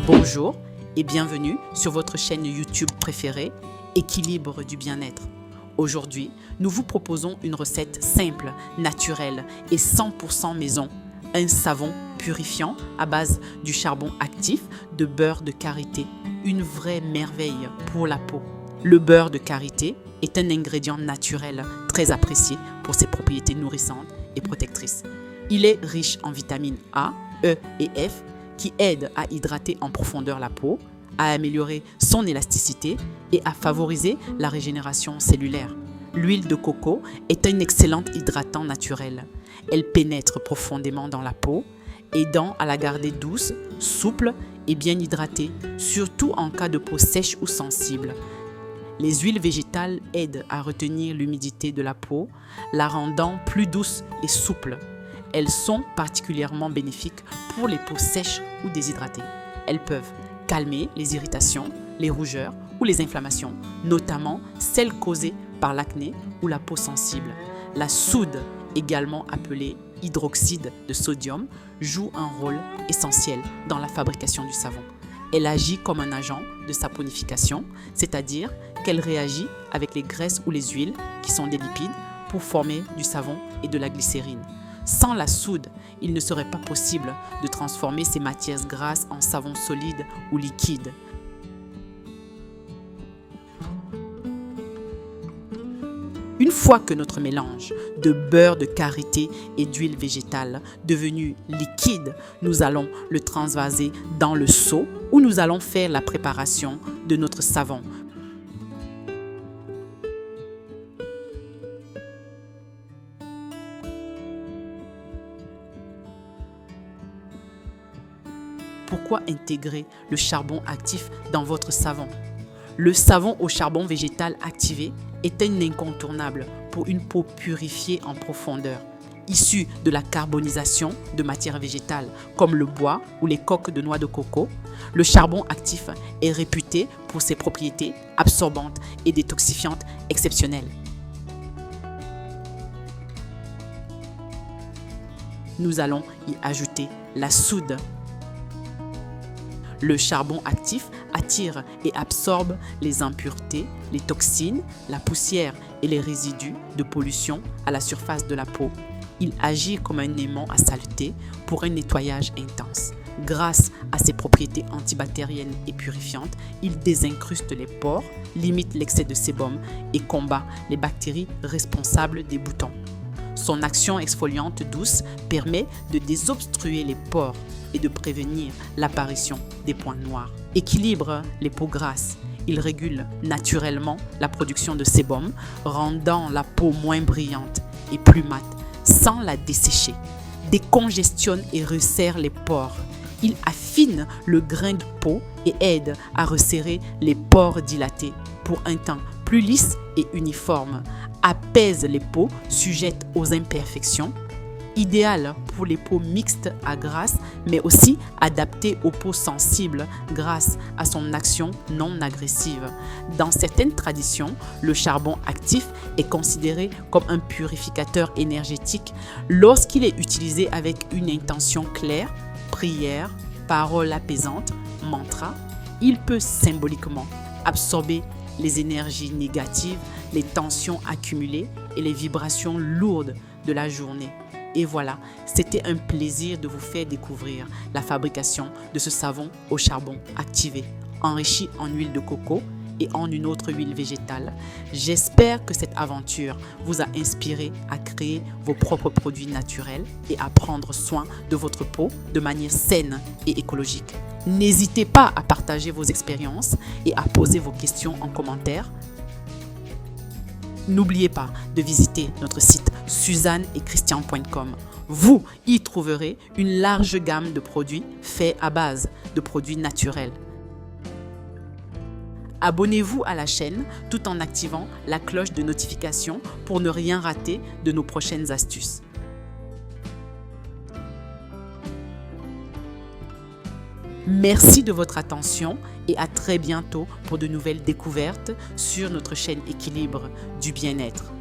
Bonjour et bienvenue sur votre chaîne YouTube préférée, Équilibre du bien-être. Aujourd'hui, nous vous proposons une recette simple, naturelle et 100% maison. Un savon purifiant à base du charbon actif de beurre de karité. Une vraie merveille pour la peau. Le beurre de karité est un ingrédient naturel très apprécié pour ses propriétés nourrissantes et protectrices. Il est riche en vitamines A, E et F qui aident à hydrater en profondeur la peau, à améliorer son élasticité et à favoriser la régénération cellulaire. L'huile de coco est un excellent hydratant naturel. Elle pénètre profondément dans la peau, aidant à la garder douce, souple et bien hydratée, surtout en cas de peau sèche ou sensible. Les huiles végétales aident à retenir l'humidité de la peau, la rendant plus douce et souple. Elles sont particulièrement bénéfiques pour les peaux sèches ou déshydratées. Elles peuvent calmer les irritations, les rougeurs ou les inflammations, notamment celles causées par l'acné ou la peau sensible. La soude, également appelée hydroxyde de sodium, joue un rôle essentiel dans la fabrication du savon. Elle agit comme un agent de saponification, c'est-à-dire qu'elle réagit avec les graisses ou les huiles, qui sont des lipides, pour former du savon et de la glycérine. Sans la soude, il ne serait pas possible de transformer ces matières grasses en savon solide ou liquide. Une fois que notre mélange de beurre de karité et d'huile végétale devenu liquide, nous allons le transvaser dans le seau où nous allons faire la préparation de notre savon. Pourquoi intégrer le charbon actif dans votre savon? Le savon au charbon végétal activé est un incontournable pour une peau purifiée en profondeur. Issu de la carbonisation de matières végétales comme le bois ou les coques de noix de coco, le charbon actif est réputé pour ses propriétés absorbantes et détoxifiantes exceptionnelles. Nous allons y ajouter la soude. Le charbon actif attire et absorbe les impuretés, les toxines, la poussière et les résidus de pollution à la surface de la peau. Il agit comme un aimant à saleté pour un nettoyage intense. Grâce à ses propriétés antibactériennes et purifiantes, il désincruste les pores, limite l'excès de sébum et combat les bactéries responsables des boutons. Son action exfoliante douce permet de désobstruer les pores et de prévenir l'apparition des points noirs. Équilibre les peaux grasses. Il régule naturellement la production de sébum, rendant la peau moins brillante et plus mate, sans la dessécher. Décongestionne et resserre les pores. Il affine le grain de peau et aide à resserrer les pores dilatés pour un teint plus lisse et uniforme. Apaise les peaux sujettes aux imperfections. Idéal pour les peaux mixtes à grasses, mais aussi adapté aux peaux sensibles grâce à son action non agressive. Dans certaines traditions, le charbon actif est considéré comme un purificateur énergétique lorsqu'il est utilisé avec une intention claire, prière, parole apaisante, mantra. Il peut symboliquement absorber les énergies négatives, les tensions accumulées et les vibrations lourdes de la journée. Et voilà, c'était un plaisir de vous faire découvrir la fabrication de ce savon au charbon activé, enrichi en huile de coco et en une autre huile végétale. J'espère que cette aventure vous a inspiré à créer vos propres produits naturels et à prendre soin de votre peau de manière saine et écologique. N'hésitez pas à partager vos expériences et à poser vos questions en commentaire. N'oubliez pas de visiter notre site suzanneetchristian.com. Vous y trouverez une large gamme de produits faits à base de produits naturels. Abonnez-vous à la chaîne tout en activant la cloche de notification pour ne rien rater de nos prochaines astuces. Merci de votre attention et à très bientôt pour de nouvelles découvertes sur notre chaîne Équilibre du bien-être.